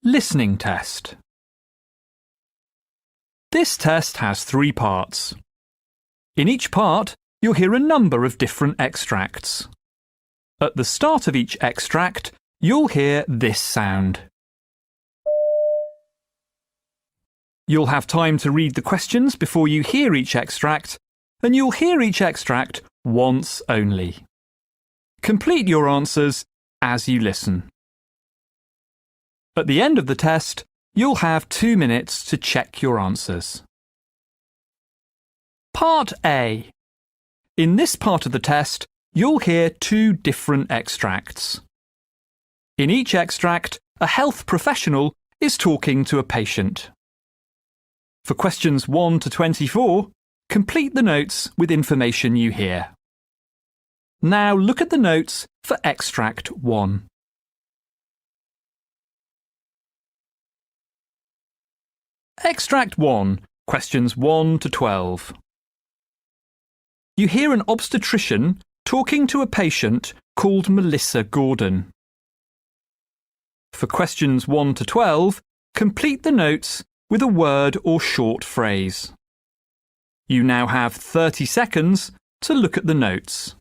listening test. This test has 3 parts. In each part, you'll hear a number of different extracts. At the start of each extract, you'll hear this sound. You'll have time to read the questions before you hear each extract, and you'll hear each extract once only. Complete your answers as you listen. At the end of the test, you'll have 2 minutes to check your answers. Part A. In this part of the test, you'll hear 2 different extracts. In each extract, a health professional is talking to a patient. For questions 1 to 24, complete the notes with information you hear. Now look at the notes for extract 1. Extract 1, questions 1 to 12. You hear an obstetrician talking to a patient called Melissa Gordon. For questions 1 to 12, complete the notes with a word or short phrase. You now have 30 seconds to look at the notes.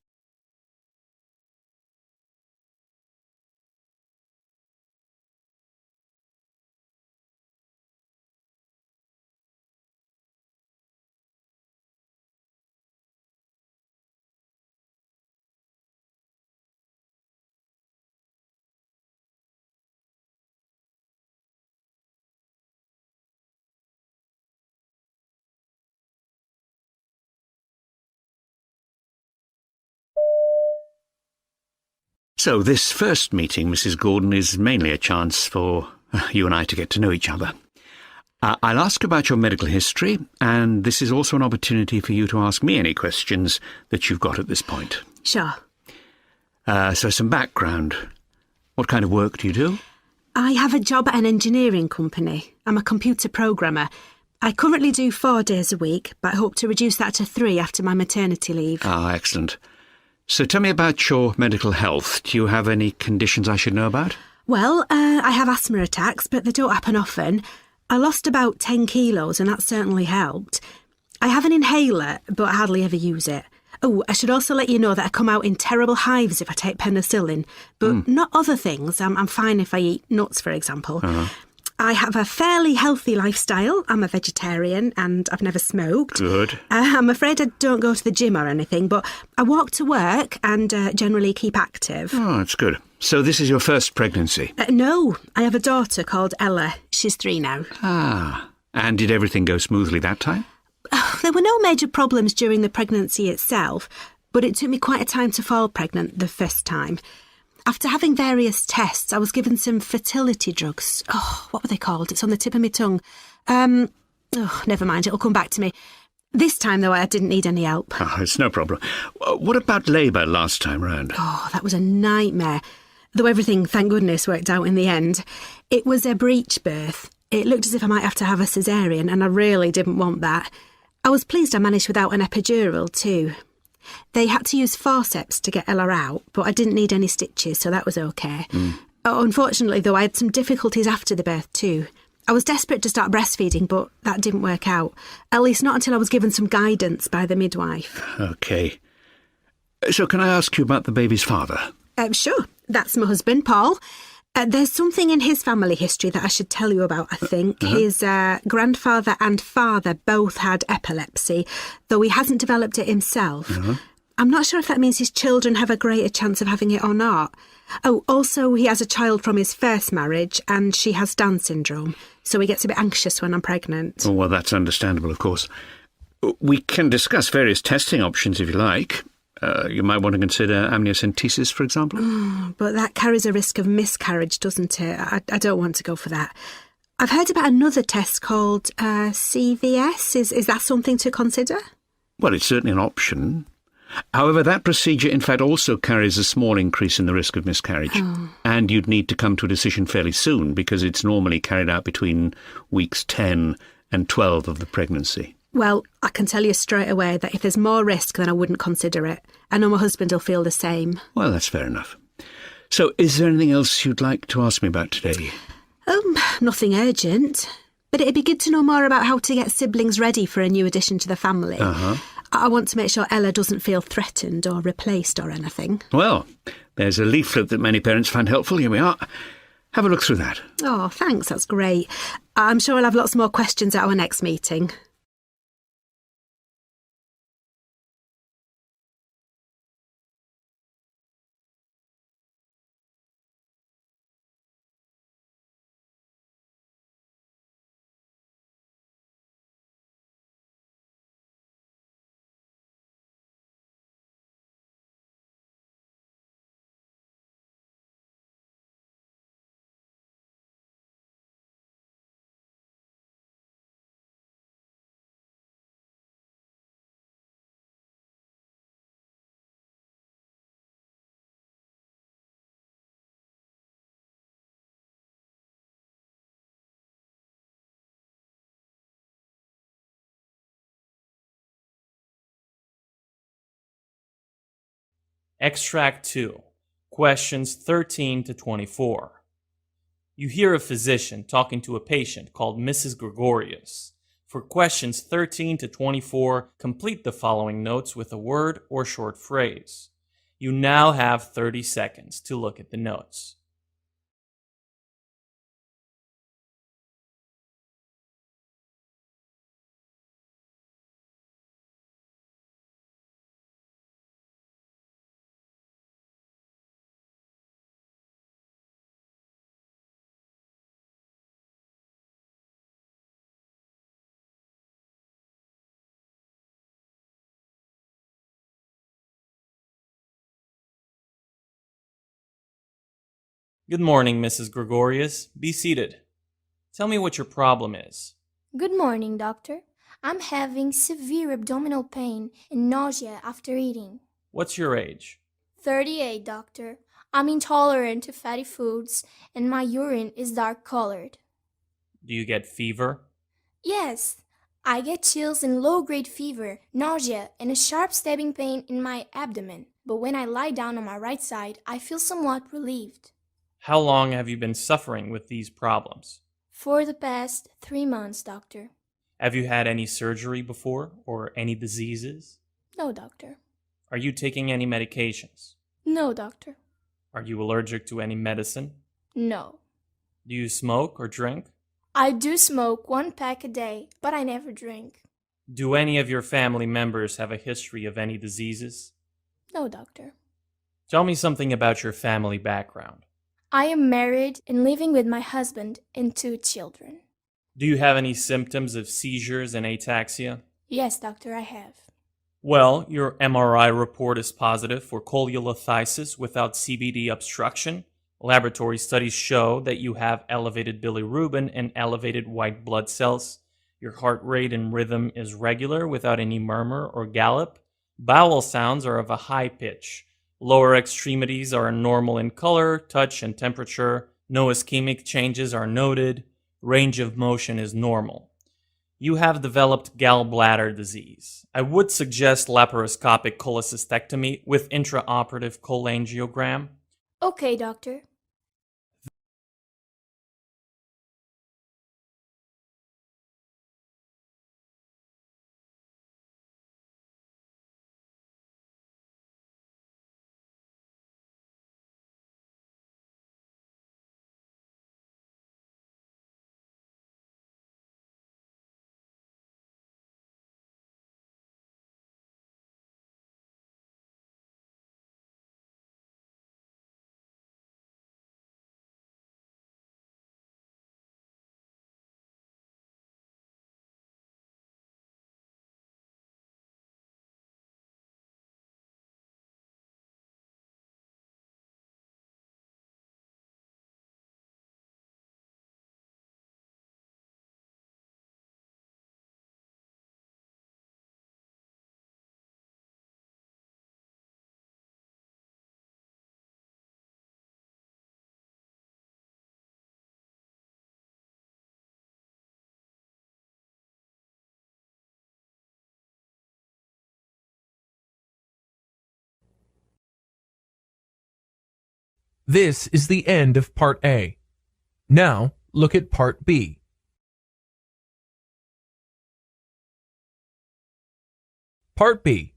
So this first meeting, Mrs. Gordon, is mainly a chance for you and I to get to know each other. I'll ask about your medical history, and this is also an opportunity for you to ask me any questions that you've got at this point. Sure. So some background. What kind of work do you do? I have a job at an engineering company. I'm a computer programmer. I currently do 4 days a week, but I hope to reduce that to 3 after my maternity leave. Ah, excellent. So tell me about your medical health. Do you have any conditions I should know about? Well, I have asthma attacks, but they don't happen often. I lost about 10 kilos, and that certainly helped. I have an inhaler, but I hardly ever use it. Oh, I should also let you know that I come out in terrible hives if I take penicillin, but not other things. I'm fine if I eat nuts, for example. I have a fairly healthy lifestyle. I'm a vegetarian and I've never smoked. Good. I'm afraid I don't go to the gym or anything, but I walk to work and generally keep active. Oh, that's good. So this is your first pregnancy? No, I have a daughter called Ella. She's 3 now. Ah, and did everything go smoothly that time? There were no major problems during the pregnancy itself, but it took me quite a time to fall pregnant the first time. After having various tests, I was given some fertility drugs. Oh, what were they called? It's on the tip of my tongue. Never mind, it'll come back to me. This time, though, I didn't need any help. Oh, it's no problem. What about labour last time round? Oh, that was a nightmare. Though everything, thank goodness, worked out in the end. It was a breech birth. It looked as if I might have to have a caesarean, and I really didn't want that. I was pleased I managed without an epidural, too. They had to use forceps to get Ella out, but I didn't need any stitches, so that was okay. Unfortunately, though, I had some difficulties after the birth too. I was desperate to start breastfeeding, but that didn't work out. At least not until I was given some guidance by the midwife. OK. So can I ask you about the baby's father? Sure. That's my husband, Paul. There's something in his family history that I should tell you about, I think. His grandfather and father both had epilepsy, though he hasn't developed it himself. I'm not sure if that means his children have a greater chance of having it or not. Oh, also, he has a child from his first marriage, and she has Down syndrome, so he gets a bit anxious when I'm pregnant. Oh, well, that's understandable, of course. We can discuss various testing options if you like. You might want to consider amniocentesis, for example. But that carries a risk of miscarriage, doesn't it? I don't want to go for that. I've heard about another test called CVS. Is that something to consider? Well, it's certainly an option. However, that procedure, in fact, also carries a small increase in the risk of miscarriage. And you'd need to come to a decision fairly soon, because it's normally carried out between weeks 10 and 12 of the pregnancy. Well, I can tell you straight away that if there's more risk, then I wouldn't consider it. I know my husband will feel the same. Well, that's fair enough. So, is there anything else you'd like to ask me about today? Nothing urgent. But it'd be good to know more about how to get siblings ready for a new addition to the family. I want to make sure Ella doesn't feel threatened or replaced or anything. Well, there's a leaflet that many parents find helpful. Here we are. Have a look through that. Oh, thanks, that's great. I'm sure I'll have lots more questions at our next meeting. Extract 2, questions 13 to 24. You hear a physician talking to a patient called Mrs. Gregorius. For questions 13 to 24, complete the following notes with a word or short phrase. You now have 30 seconds to look at the notes. Good morning, Mrs. Gregorius. Be seated. Tell me what your problem is. Good morning, doctor. I'm having severe abdominal pain and nausea after eating. What's your age? 38, doctor. I'm intolerant to fatty foods and my urine is dark colored. Do you get fever? Yes, I get chills and low-grade fever, nausea, and a sharp stabbing pain in my abdomen. But when I lie down on my right side, I feel somewhat relieved. How long have you been suffering with these problems? For the past 3 months, doctor. Have you had any surgery before or any diseases? No, doctor. Are you taking any medications? No, doctor. Are you allergic to any medicine? No. Do you smoke or drink? I do smoke 1 pack a day, but I never drink. Do any of your family members have a history of any diseases? No, doctor. Tell me something about your family background. I am married and living with my husband and 2 children. Do you have any symptoms of seizures and ataxia? Yes, doctor, I have. Well, your MRI report is positive for cholelithiasis without CBD obstruction. Laboratory studies show that you have elevated bilirubin and elevated white blood cells. Your heart rate and rhythm is regular without any murmur or gallop. Bowel sounds are of a high pitch. Lower extremities are normal in color, touch, and temperature. No ischemic changes are noted. Range of motion is normal. You have developed gallbladder disease. I would suggest laparoscopic cholecystectomy with intraoperative cholangiogram. Okay, doctor. This is the end of Part A. Now, look at Part B. Part B.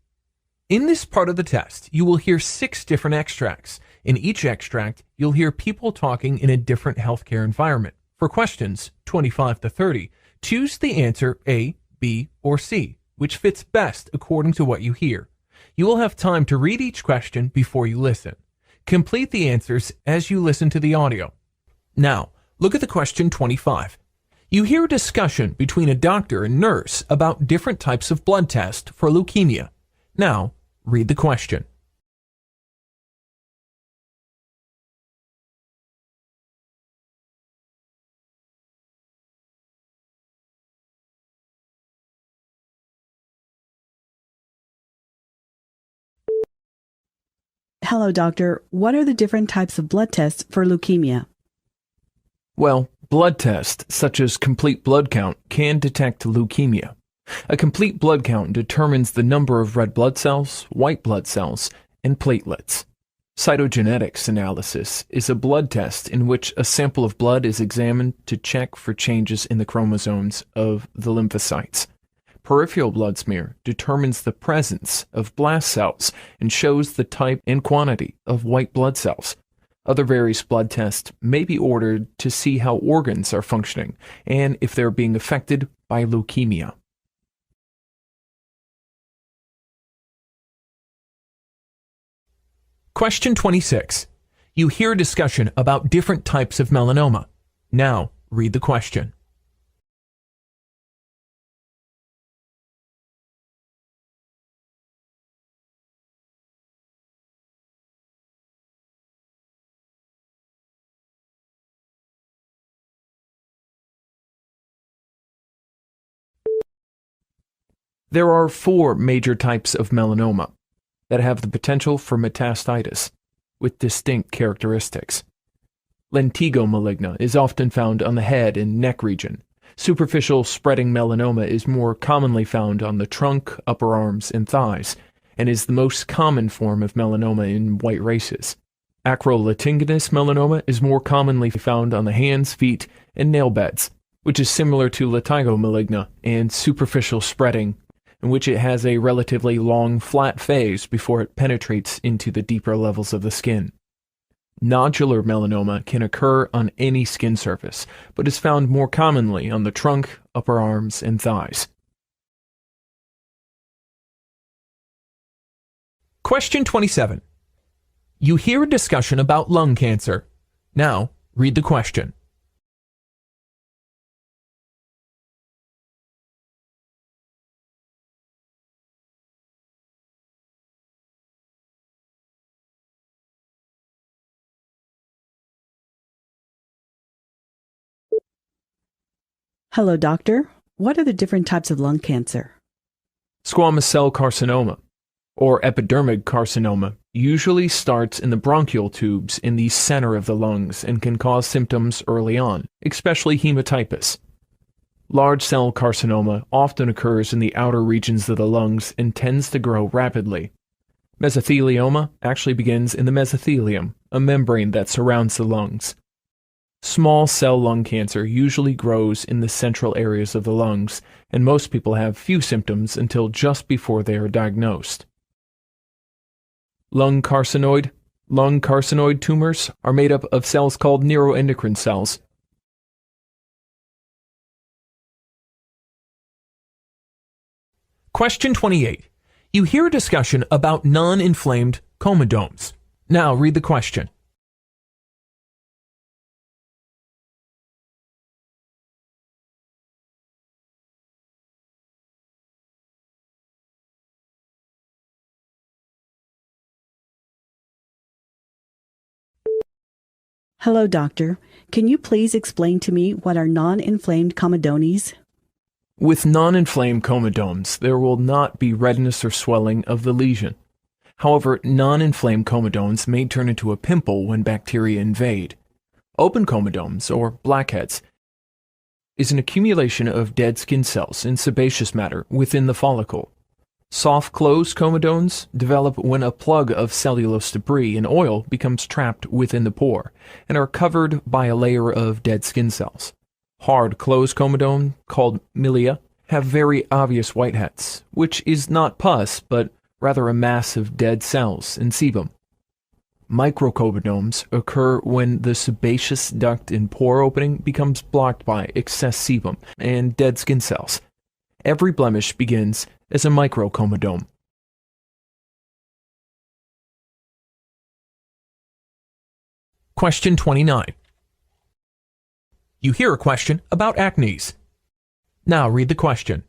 In this part of the test, you will hear 6 different extracts. In each extract, you'll hear people talking in a different healthcare environment. For questions 25 to 30, choose the answer A, B, or C, which fits best according to what you hear. You will have time to read each question before you listen. Complete the answers as you listen to the audio. Now, look at the question 25. You hear a discussion between a doctor and nurse about different types of blood tests for leukemia. Now, read the question. Hello, doctor. What are the different types of blood tests for leukemia? Well, blood tests, such as complete blood count, can detect leukemia. A complete blood count determines the number of red blood cells, white blood cells, and platelets. Cytogenetics analysis is a blood test in which a sample of blood is examined to check for changes in the chromosomes of the lymphocytes. Peripheral blood smear determines the presence of blast cells and shows the type and quantity of white blood cells. Other various blood tests may be ordered to see how organs are functioning and if they're being affected by leukemia. Question 26. You hear a discussion about different types of melanoma. Now, read the question. There are 4 major types of melanoma that have the potential for metastitis, with distinct characteristics. Lentigo maligna is often found on the head and neck region. Superficial spreading melanoma is more commonly found on the trunk, upper arms, and thighs, and is the most common form of melanoma in white races. Acrolentiginous melanoma is more commonly found on the hands, feet, and nail beds, which is similar to lentigo maligna and superficial spreading, in which it has a relatively long, flat phase before it penetrates into the deeper levels of the skin. Nodular melanoma can occur on any skin surface, but is found more commonly on the trunk, upper arms, and thighs. Question 27. You hear a discussion about lung cancer. Now, read the question. Hello, doctor. What are the different types of lung cancer? Squamous cell carcinoma, or epidermic carcinoma, usually starts in the bronchial tubes in the center of the lungs and can cause symptoms early on, especially hematypus. Large cell carcinoma often occurs in the outer regions of the lungs and tends to grow rapidly. Mesothelioma actually begins in the mesothelium, a membrane that surrounds the lungs. Small cell lung cancer usually grows in the central areas of the lungs, and most people have few symptoms until just before they are diagnosed. Lung carcinoid tumors are made up of cells called neuroendocrine cells. Question 28. You hear a discussion about non-inflamed comedones. Now read the question. Hello, doctor. Can you please explain to me what are non-inflamed comedones? With non-inflamed comedones, there will not be redness or swelling of the lesion. However, non-inflamed comedones may turn into a pimple when bacteria invade. Open comedones, or blackheads, is an accumulation of dead skin cells and sebaceous matter within the follicle. Soft close comedones develop when a plug of cellulose debris and oil becomes trapped within the pore and are covered by a layer of dead skin cells. Hard closed comedone, called milia, have very obvious whiteheads, which is not pus, but rather a mass of dead cells and sebum. Microcomedones occur when the sebaceous duct and pore opening becomes blocked by excess sebum and dead skin cells. Every blemish begins as a microcomedone. Question 29. You hear a question about acnes. Now read the question.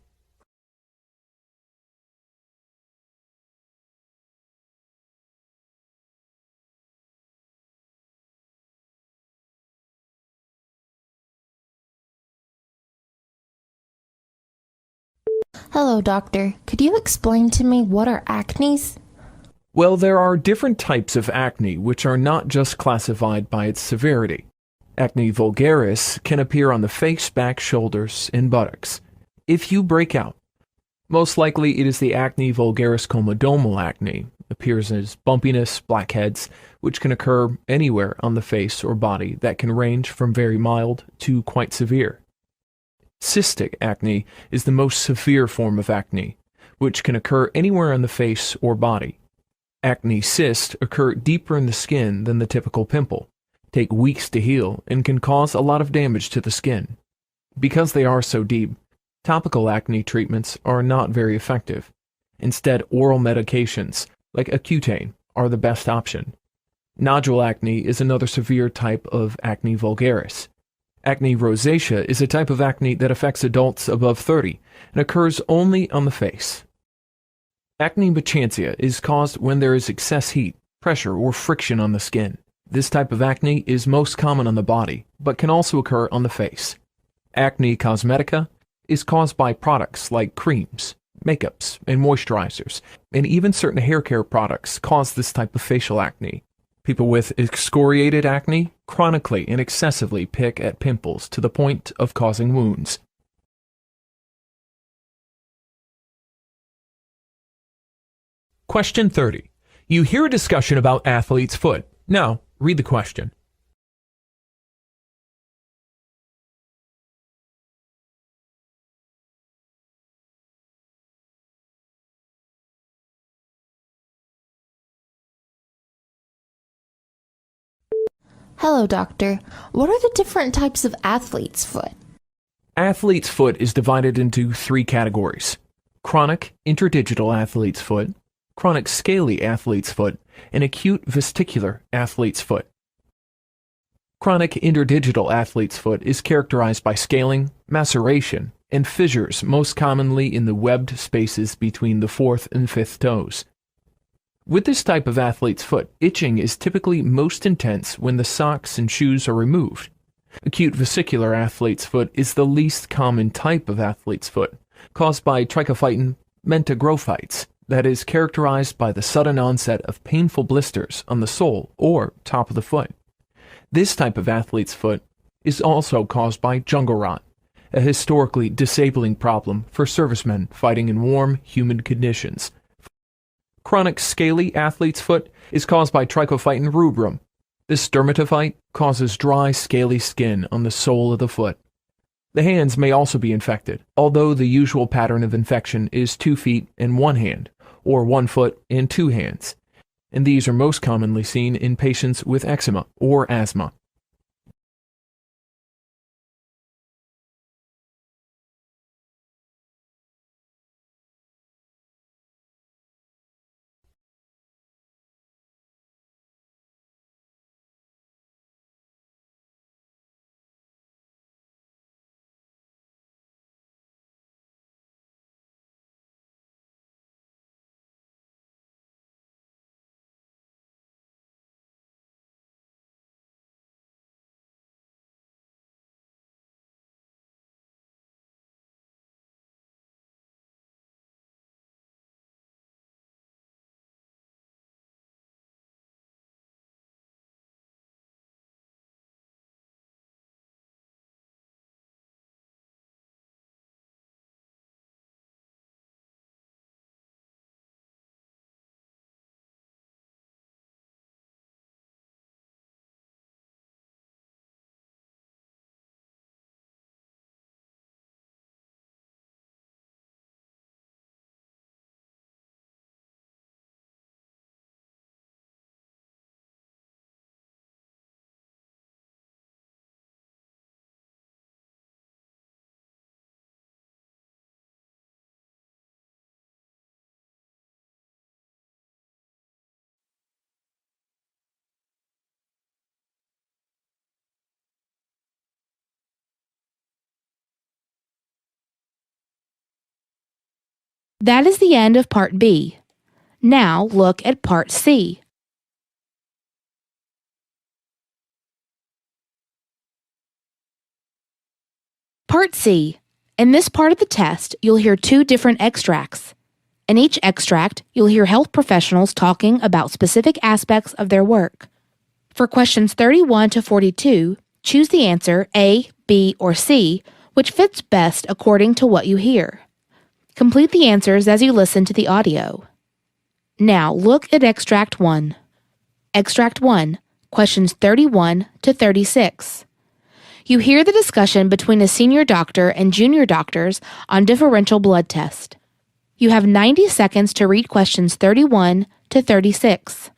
Hello, doctor. Could you explain to me what are acnes? Well, there are different types of acne which are not just classified by its severity. Acne vulgaris can appear on the face, back, shoulders, and buttocks. If you break out, most likely it is the acne vulgaris comedomal acne, appears as bumpiness, blackheads, which can occur anywhere on the face or body that can range from very mild to quite severe. Cystic acne is the most severe form of acne, which can occur anywhere on the face or body. Acne cysts occur deeper in the skin than the typical pimple, take weeks to heal, and can cause a lot of damage to the skin. Because they are so deep, topical acne treatments are not very effective. Instead, oral medications, like Accutane, are the best option. Nodule acne is another severe type of acne vulgaris. Acne rosacea is a type of acne that affects adults above 30 and occurs only on the face. Acne meschantia is caused when there is excess heat, pressure, or friction on the skin. This type of acne is most common on the body, but can also occur on the face. Acne cosmetica is caused by products like creams, makeups, and moisturizers, and even certain hair care products cause this type of facial acne. People with excoriated acne chronically and excessively pick at pimples to the point of causing wounds. Question 30. You hear a discussion about athlete's foot. Now, read the question. Hello, doctor. What are the different types of athlete's foot? Athlete's foot is divided into three categories: chronic interdigital athlete's foot, chronic scaly athlete's foot, and acute vestibular athlete's foot. Chronic interdigital athlete's foot is characterized by scaling, maceration, and fissures, most commonly in the webbed spaces between the fourth and fifth toes. With this type of athlete's foot, itching is typically most intense when the socks and shoes are removed. Acute vesicular athlete's foot is the least common type of athlete's foot, caused by trichophyton mentagrophytes, that is characterized by the sudden onset of painful blisters on the sole or top of the foot. This type of athlete's foot is also caused by jungle rot, a historically disabling problem for servicemen fighting in warm, humid conditions. Chronic scaly athlete's foot is caused by Trichophyton rubrum. This dermatophyte causes dry, scaly skin on the sole of the foot. The hands may also be infected, although the usual pattern of infection is 2 feet and 1 hand, or 1 foot and 2 hands, and these are most commonly seen in patients with eczema or asthma. That is the end of Part B. Now look at Part C. Part C. In this part of the test, you'll hear two different extracts. In each extract, you'll hear health professionals talking about specific aspects of their work. For questions 31 to 42, choose the answer A, B, or C, which fits best according to what you hear. Complete the answers as you listen to the audio. Now look at Extract 1. Extract 1, questions 31 to 36. You hear the discussion between a senior doctor and junior doctors on differential blood test. You have 90 seconds to read questions 31 to 36.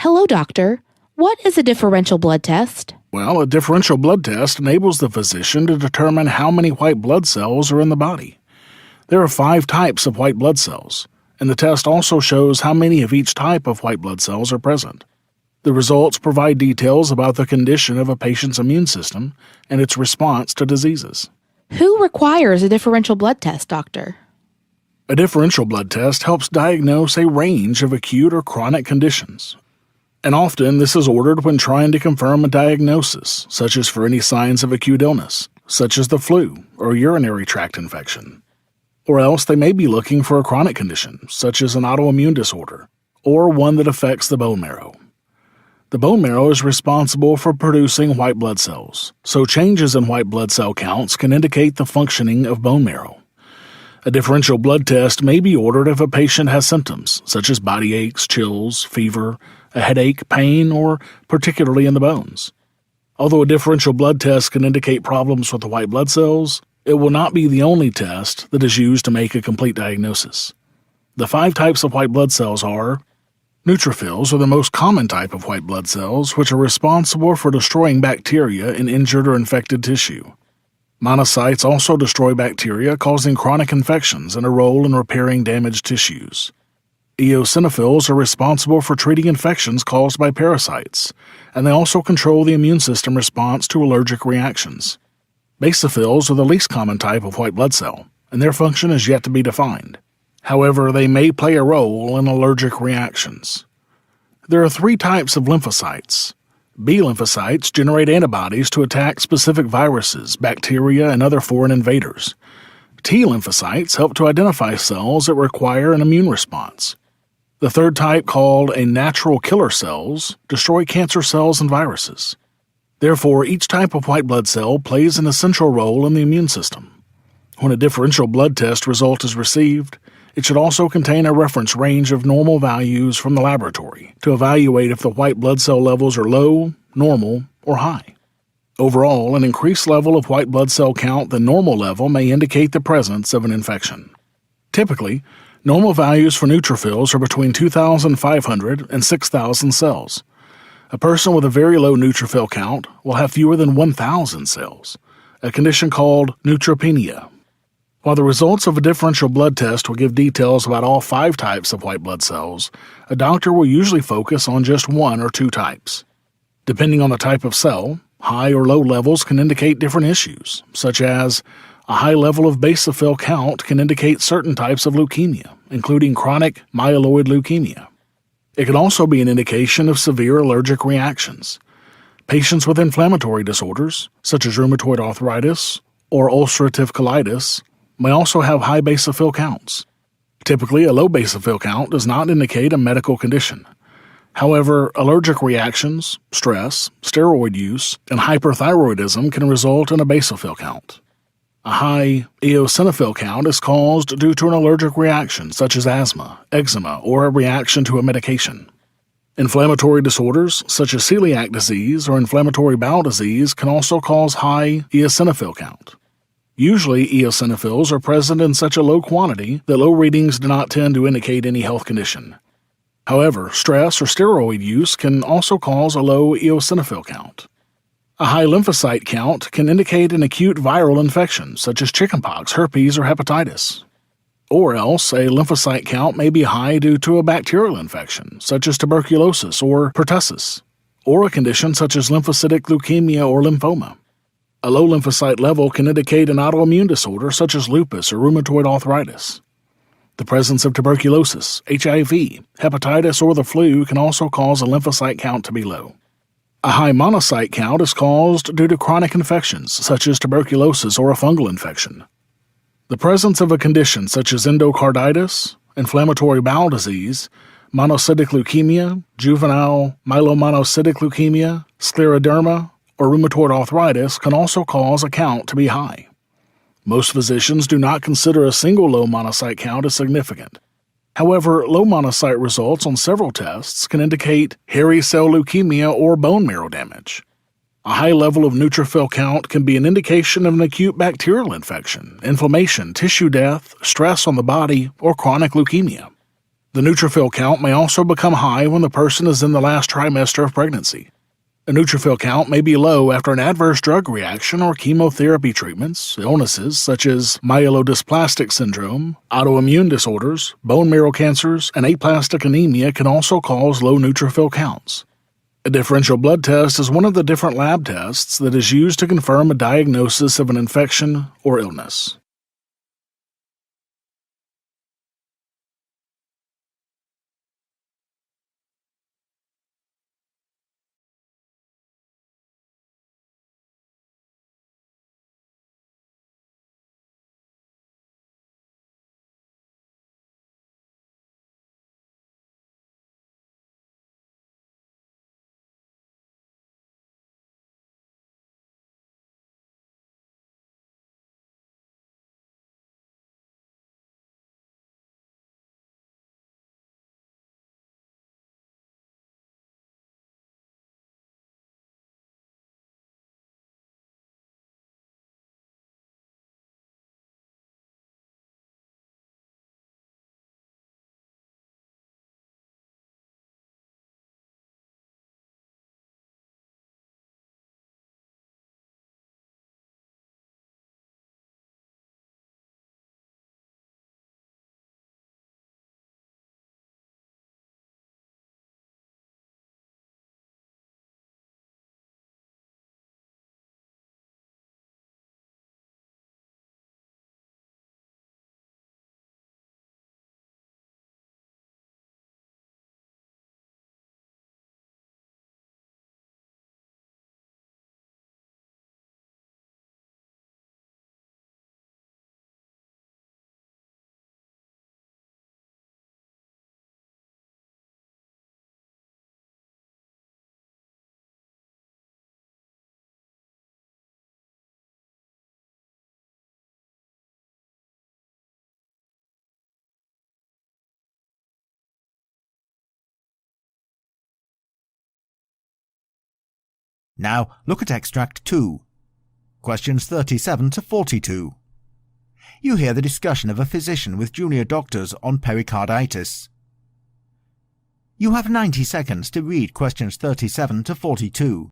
Hello, doctor. What is a differential blood test? Well, a differential blood test enables the physician to determine how many white blood cells are in the body. There are 5 types of white blood cells, and the test also shows how many of each type of white blood cells are present. The results provide details about the condition of a patient's immune system and its response to diseases. Who requires a differential blood test, doctor? A differential blood test helps diagnose a range of acute or chronic conditions. And often this is ordered when trying to confirm a diagnosis, such as for any signs of acute illness, such as the flu or urinary tract infection. Or else they may be looking for a chronic condition, such as an autoimmune disorder, or one that affects the bone marrow. The bone marrow is responsible for producing white blood cells, so changes in white blood cell counts can indicate the functioning of bone marrow. A differential blood test may be ordered if a patient has symptoms, such as body aches, chills, fever, a headache, pain, or particularly in the bones. Although a differential blood test can indicate problems with the white blood cells, it will not be the only test that is used to make a complete diagnosis. The 5 types of white blood cells are: neutrophils are the most common type of white blood cells, which are responsible for destroying bacteria in injured or infected tissue. Monocytes also destroy bacteria, causing chronic infections and a role in repairing damaged tissues. Eosinophils are responsible for treating infections caused by parasites, and they also control the immune system response to allergic reactions. Basophils are the least common type of white blood cell, and their function is yet to be defined. However, they may play a role in allergic reactions. There are 3 types of lymphocytes. B lymphocytes generate antibodies to attack specific viruses, bacteria, and other foreign invaders. T lymphocytes help to identify cells that require an immune response. The 3rd type, called a natural killer cells, destroy cancer cells and viruses. Therefore, each type of white blood cell plays an essential role in the immune system. When a differential blood test result is received, it should also contain a reference range of normal values from the laboratory to evaluate if the white blood cell levels are low, normal, or high. Overall, an increased level of white blood cell count than normal level may indicate the presence of an infection. Typically, normal values for neutrophils are between 2,500 and 6,000 cells. A person with a very low neutrophil count will have fewer than 1,000 cells, a condition called neutropenia. While the results of a differential blood test will give details about all 5 types of white blood cells, a doctor will usually focus on just 1 or 2 types. Depending on the type of cell, high or low levels can indicate different issues, such as a high level of basophil count can indicate certain types of leukemia, including chronic myeloid leukemia. It can also be an indication of severe allergic reactions. Patients with inflammatory disorders, such as rheumatoid arthritis or ulcerative colitis, may also have high basophil counts. Typically, a low basophil count does not indicate a medical condition. However, allergic reactions, stress, steroid use, and hyperthyroidism can result in a basophil count. A high eosinophil count is caused due to an allergic reaction such as asthma, eczema, or a reaction to a medication. Inflammatory disorders such as celiac disease or inflammatory bowel disease can also cause high eosinophil count. Usually, eosinophils are present in such a low quantity that low readings do not tend to indicate any health condition. However, stress or steroid use can also cause a low eosinophil count. A high lymphocyte count can indicate an acute viral infection such as chickenpox, herpes, or hepatitis. Or else, a lymphocyte count may be high due to a bacterial infection such as tuberculosis or pertussis, or a condition such as lymphocytic leukemia or lymphoma. A low lymphocyte level can indicate an autoimmune disorder such as lupus or rheumatoid arthritis. The presence of tuberculosis, HIV, hepatitis, or the flu can also cause a lymphocyte count to be low. A high monocyte count is caused due to chronic infections such as tuberculosis or a fungal infection. The presence of a condition such as endocarditis, inflammatory bowel disease, monocytic leukemia, juvenile myelomonocytic leukemia, scleroderma, or rheumatoid arthritis can also cause a count to be high. Most physicians do not consider a single low monocyte count as significant. However, low monocyte results on several tests can indicate hairy cell leukemia or bone marrow damage. A high level of neutrophil count can be an indication of an acute bacterial infection, inflammation, tissue death, stress on the body, or chronic leukemia. The neutrophil count may also become high when the person is in the last trimester of pregnancy. A neutrophil count may be low after an adverse drug reaction or chemotherapy treatments. Illnesses such as myelodysplastic syndrome, autoimmune disorders, bone marrow cancers, and aplastic anemia can also cause low neutrophil counts. A differential blood test is one of the different lab tests that is used to confirm a diagnosis of an infection or illness. Now look at extract 2. Questions 37 to 42. You hear the discussion of a physician with junior doctors on pericarditis. You have 90 seconds to read questions 37 to 42.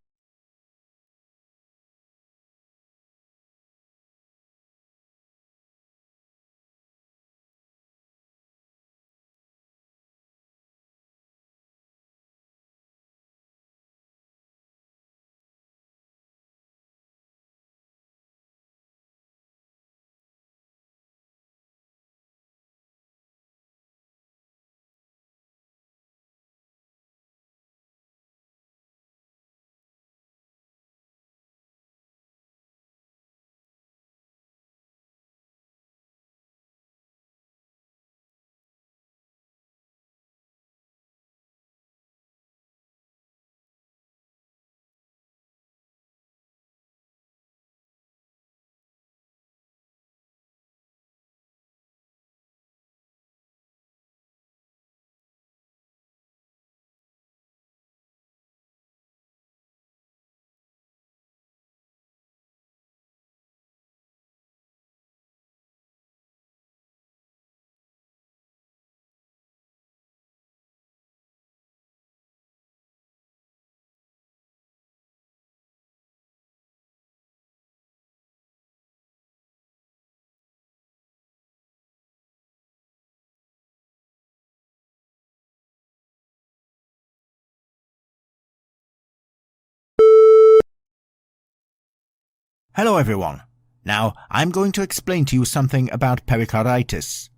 Hello everyone. Now I'm going to explain to you something about pericarditis.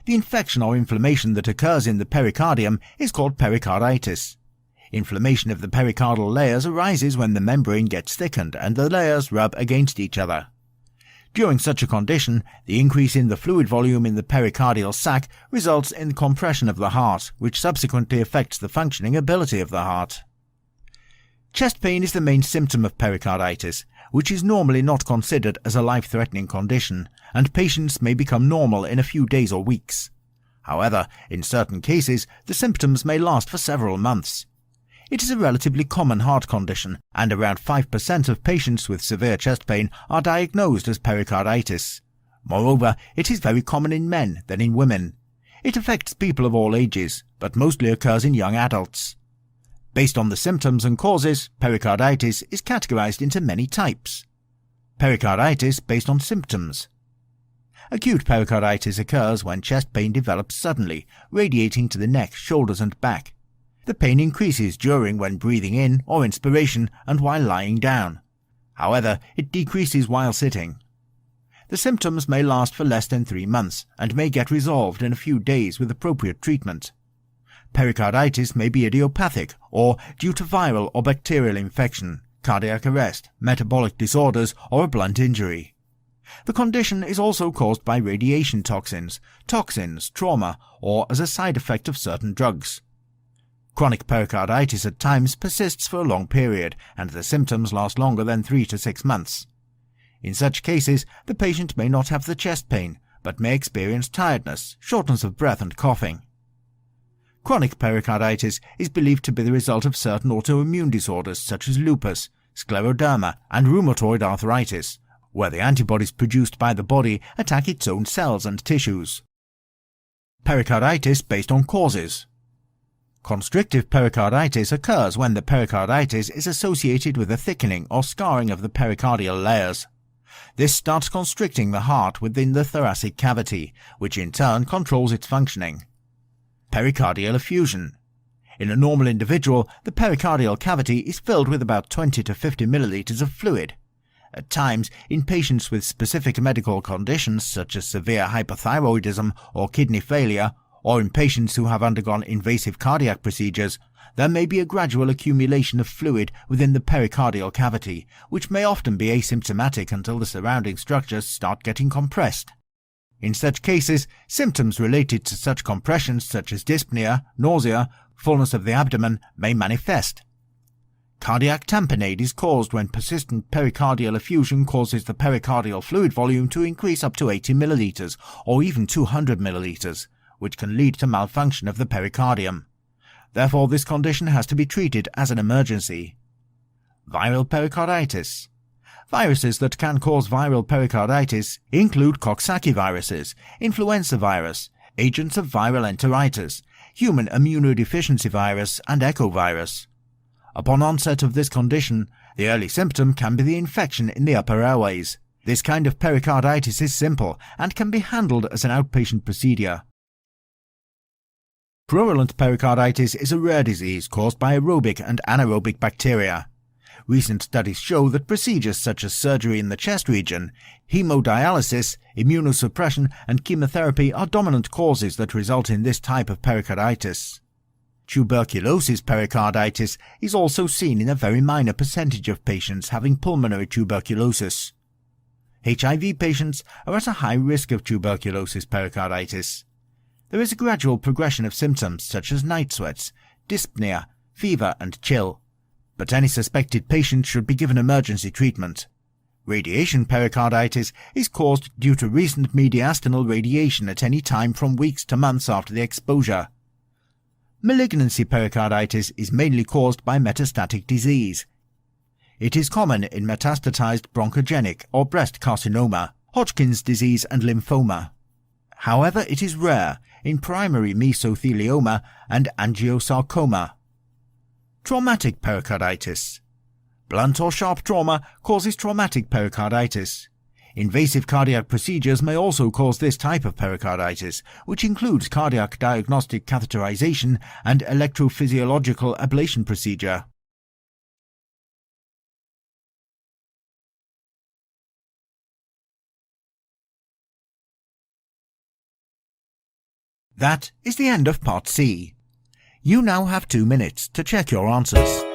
The infection or inflammation that occurs in the pericardium is called pericarditis. Inflammation of the pericardial layers arises when the membrane gets thickened and the layers rub against each other. During such a condition, the increase in the fluid volume in the pericardial sac results in compression of the heart, which subsequently affects the functioning ability of the heart. Chest pain is the main symptom of pericarditis, which is normally not considered as a life-threatening condition, and patients may become normal in a few days or weeks. However, in certain cases, the symptoms may last for several months. It is a relatively common heart condition, and around 5% of patients with severe chest pain are diagnosed as pericarditis. Moreover, it is very common in men than in women. It affects people of all ages, but mostly occurs in young adults. Based on the symptoms and causes, pericarditis is categorized into many types. Pericarditis based on symptoms. Acute pericarditis occurs when chest pain develops suddenly, radiating to the neck, shoulders and back. The pain increases during when breathing in or inspiration and while lying down. However, it decreases while sitting. The symptoms may last for less than 3 months and may get resolved in a few days with appropriate treatment. Pericarditis may be idiopathic or due to viral or bacterial infection, cardiac arrest, metabolic disorders or a blunt injury. The condition is also caused by radiation toxins, trauma, or as a side effect of certain drugs. Chronic pericarditis at times persists for a long period, and the symptoms last longer than 3 to 6 months. In such cases, the patient may not have the chest pain, but may experience tiredness, shortness of breath and coughing. Chronic pericarditis is believed to be the result of certain autoimmune disorders such as lupus, scleroderma, and rheumatoid arthritis, where the antibodies produced by the body attack its own cells and tissues. Pericarditis based on causes. Constrictive pericarditis occurs when the pericarditis is associated with a thickening or scarring of the pericardial layers. This starts constricting the heart within the thoracic cavity, which in turn controls its functioning. Pericardial effusion. In a normal individual, the pericardial cavity is filled with about 20 to 50 milliliters of fluid. At times, in patients with specific medical conditions such as severe hypothyroidism or kidney failure, or in patients who have undergone invasive cardiac procedures, there may be a gradual accumulation of fluid within the pericardial cavity, which may often be asymptomatic until the surrounding structures start getting compressed. In such cases, symptoms related to such compressions such as dyspnea, nausea, fullness of the abdomen may manifest. Cardiac tamponade is caused when persistent pericardial effusion causes the pericardial fluid volume to increase up to 80 milliliters or even 200 milliliters, which can lead to malfunction of the pericardium. Therefore, this condition has to be treated as an emergency. Viral pericarditis. Viruses that can cause viral pericarditis include Coxsackie viruses, influenza virus, agents of viral enteritis, human immunodeficiency virus, and echovirus. Upon onset of this condition, the early symptom can be the infection in the upper airways. This kind of pericarditis is simple and can be handled as an outpatient procedure. Purulent pericarditis is a rare disease caused by aerobic and anaerobic bacteria. Recent studies show that procedures such as surgery in the chest region, hemodialysis, immunosuppression, and chemotherapy are dominant causes that result in this type of pericarditis. Tuberculosis pericarditis is also seen in a very minor percentage of patients having pulmonary tuberculosis. HIV patients are at a high risk of tuberculosis pericarditis. There is a gradual progression of symptoms such as night sweats, dyspnea, fever and chill, but any suspected patient should be given emergency treatment. Radiation pericarditis is caused due to recent mediastinal radiation at any time from weeks to months after the exposure. Malignancy pericarditis is mainly caused by metastatic disease. It is common in metastatized bronchogenic or breast carcinoma, Hodgkin's disease and lymphoma. However, it is rare in primary mesothelioma and angiosarcoma. Traumatic pericarditis. Blunt or sharp trauma causes traumatic pericarditis. Invasive cardiac procedures may also cause this type of pericarditis, which includes cardiac diagnostic catheterization and electrophysiological ablation procedure. That is the end of Part C. You now have 2 minutes to check your answers.